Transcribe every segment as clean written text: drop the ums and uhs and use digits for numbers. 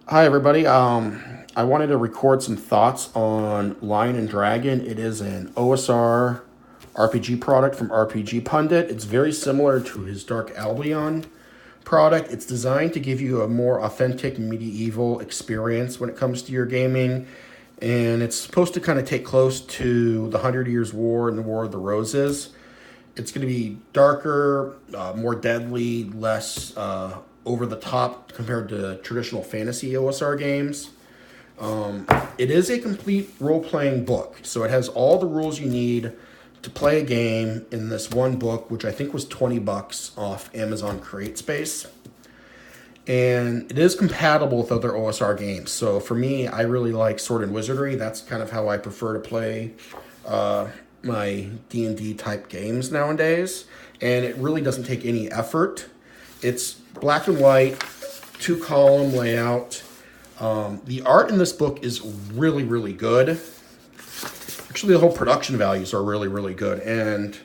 Hi, everybody. I wanted to record some thoughts on Lion and Dragon. It is an OSR RPG product from RPG Pundit. It's very similar to his Dark Albion product. It's designed to give you a more authentic medieval experience when it comes to your gaming. And it's supposed to kind of take close to the Hundred Years' War and the War of the Roses. It's going to be darker, more deadly, less over the top compared to traditional fantasy OSR games. It is a complete role playing book, so it has all the rules you need to play a game in this one book, which I think was $20 off Amazon CreateSpace. And it is compatible with other OSR games. So for me, I really like Sword and Wizardry. That's kind of how I prefer to play my D&D type games nowadays, and it really doesn't take any effort. It's black and white, 2-column layout. The art in this book is really, really good. Actually, the whole production values are really, really good. And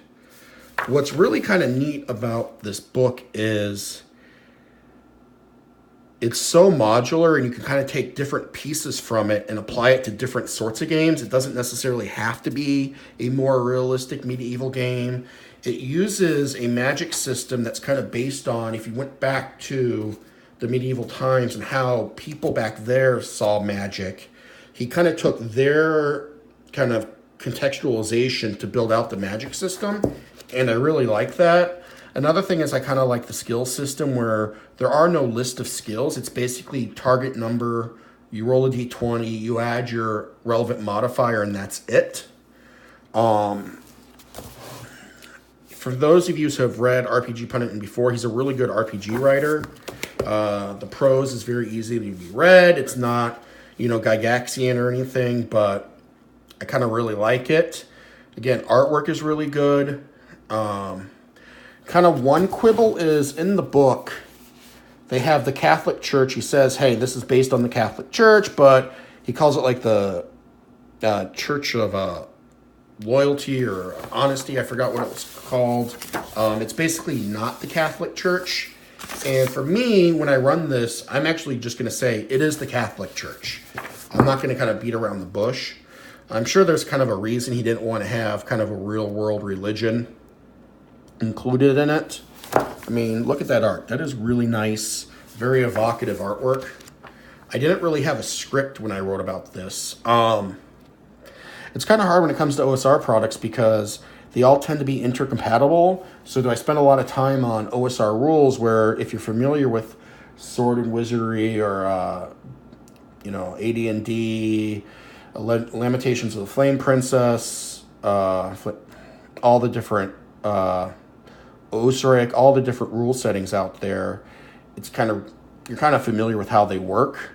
what's really kind of neat about this book is it's so modular, and you can kind of take different pieces from it and apply it to different sorts of games. It doesn't necessarily have to be a more realistic medieval game. It uses a magic system that's kind of based on, if you went back to the medieval times and how people back there saw magic, he kind of took their kind of contextualization to build out the magic system, and I really like that. Another thing is I kind of like the skill system where there are no list of skills. It's basically target number, you roll a d20, you add your relevant modifier, and that's it. For those of you who have read RPG Pundit before, he's a really good RPG writer. The prose is very easy to be read. It's not, Gygaxian or anything, but I kind of really like it. Again, artwork is really good. Kind of one quibble is in the book, they have the Catholic Church. He says, hey, this is based on the Catholic Church, but he calls it like the Church of Loyalty or Honesty. I forgot what it was called. It's basically not the Catholic Church. And for me, when I run this, I'm actually just going to say it is the Catholic Church. I'm not going to kind of beat around the bush. I'm sure there's kind of a reason he didn't want to have kind of a real world religion included in it. I mean, look at that art. That is really nice, very evocative artwork. I didn't really have a script when I wrote about this. It's kind of hard when it comes to OSR products because they all tend to be intercompatible. So do I spend a lot of time on OSR rules where if you're familiar with Sword and Wizardry or AD&D, Lamentations of the Flame Princess, all the different OSRIC, all the different rule settings out there, you're kind of familiar with how they work.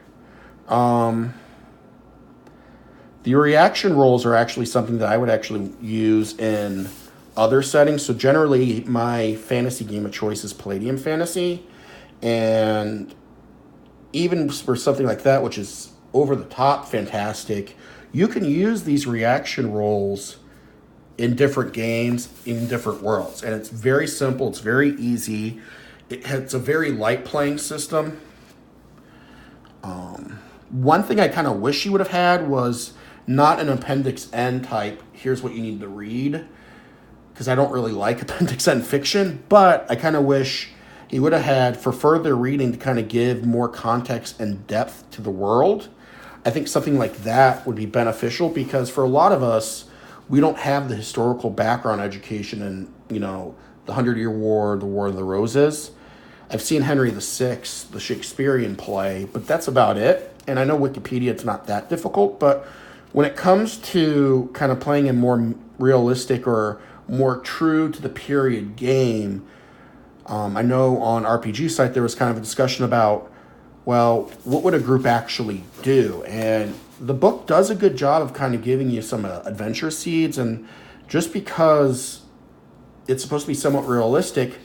The reaction roles are actually something that I would actually use in other settings. So generally, my fantasy game of choice is Palladium Fantasy. And even for something like that, which is over the top fantastic, you can use these reaction roles in different games, in different worlds. And it's very simple. It's very easy. It's a very light playing system. One thing I kind of wish you would have had was not an Appendix N type, here's what you need to read, because I don't really like Appendix N fiction, but I kind of wish he would have had, for further reading, to kind of give more context and depth to the world. I think something like that would be beneficial, because for a lot of us, we don't have the historical background education in, the 100-Year War, the War of the Roses. I've seen Henry VI, the Shakespearean play, but that's about it. And I know Wikipedia, it's not that difficult, but when it comes to kind of playing a more realistic or more true to the period game, I know on RPG site there was kind of a discussion about, well, what would a group actually do? And the book does a good job of kind of giving you some adventure seeds, and just because it's supposed to be somewhat realistic,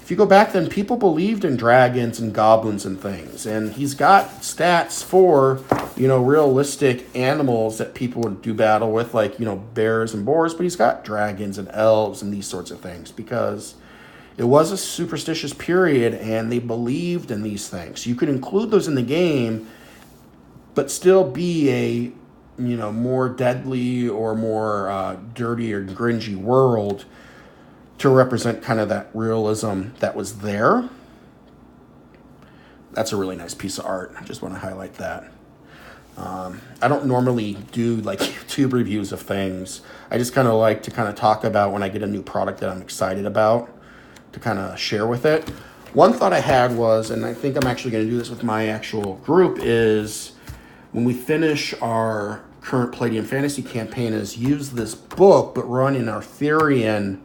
if you go back then, people believed in dragons and goblins and things, and he's got stats for, realistic animals that people would do battle with, like, bears and boars, but he's got dragons and elves and these sorts of things, because it was a superstitious period and they believed in these things. You could include those in the game but still be a, more deadly or more dirty or gringy world to represent kind of that realism that was there. That's a really nice piece of art. I just want to highlight that. I don't normally do like YouTube reviews of things. I just kind of like to kind of talk about when I get a new product that I'm excited about to kind of share with it. One thought I had was, and I think I'm actually going to do this with my actual group, is when we finish our current Palladium Fantasy campaign is use this book, but run an Arthurian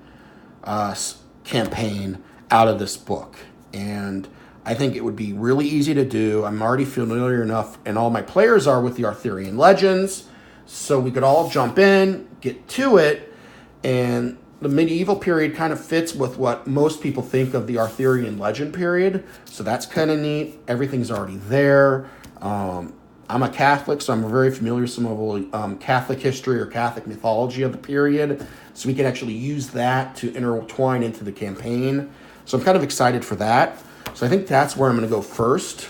campaign out of this book. And I think it would be really easy to do. I'm already familiar enough, and all my players are, with the Arthurian legends, so we could all jump in, get to it, and the medieval period kind of fits with what most people think of the Arthurian legend period, so that's kind of neat. Everything's already there. I'm a Catholic, so I'm very familiar with some of the Catholic history or Catholic mythology of the period, so we can actually use that to intertwine into the campaign. So I'm kind of excited for that. So I think that's where I'm going to go first.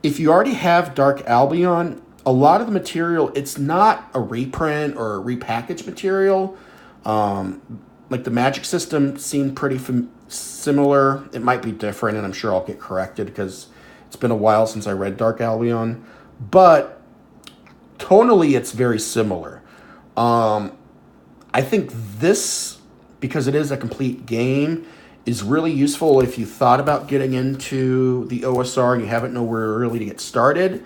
If you already have Dark Albion, a lot of the material, it's not a reprint or a repackaged material. Like the magic system seemed pretty similar. It might be different, and I'm sure I'll get corrected because it's been a while since I read Dark Albion. But tonally, it's very similar. I think this, because it is a complete game, is really useful if you thought about getting into the OSR and you haven't know where really to get started.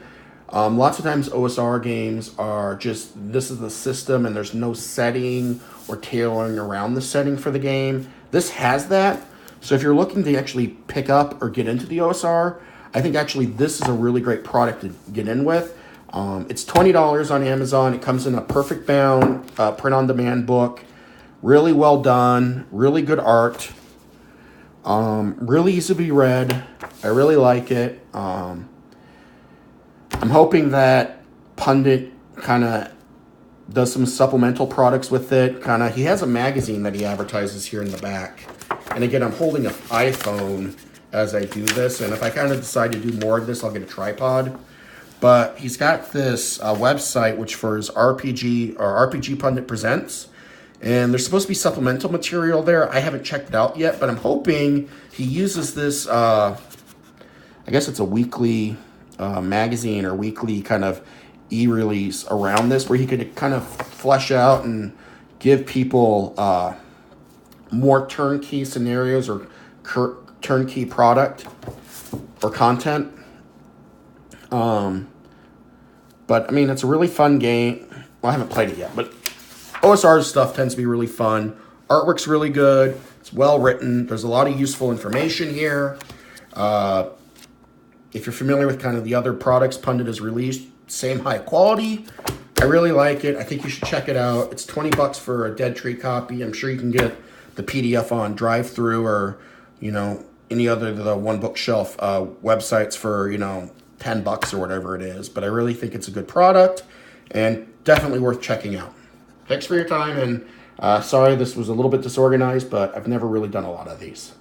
Lots of times OSR games are just, this is the system and there's no setting or tailoring around the setting for the game. This has that. So if you're looking to actually pick up or get into the OSR, I think actually this is a really great product to get in with. It's $20 on Amazon. It comes in a perfect bound print-on-demand book. Really well done. Really good art. Really easy to be read. I really like it. I'm hoping that Pundit kind of does some supplemental products with it. He has a magazine that he advertises here in the back. And again, I'm holding an iPhone as I do this. And if I kind of decide to do more of this, I'll get a tripod. But he's got this website, which for his RPG, or RPG Pundit Presents. And there's supposed to be supplemental material there. I haven't checked it out yet, but I'm hoping he uses this, I guess it's a weekly magazine or weekly kind of e-release around this, where he could kind of flesh out and give people more turnkey scenarios or turnkey product or content. But I mean, it's a really fun game. Well, I haven't played it yet, but OSR stuff tends to be really fun. Artwork's really good. It's well written. There's a lot of useful information here. If you're familiar with kind of the other products Pundit has released, same high quality. I really like it. I think you should check it out. It's $20 for a Dead Tree copy. I'm sure you can get the PDF on drive-through or, any other of the One Bookshelf websites for, $10 or whatever it is. But I really think it's a good product and definitely worth checking out. Thanks for your time, and sorry this was a little bit disorganized, but I've never really done a lot of these.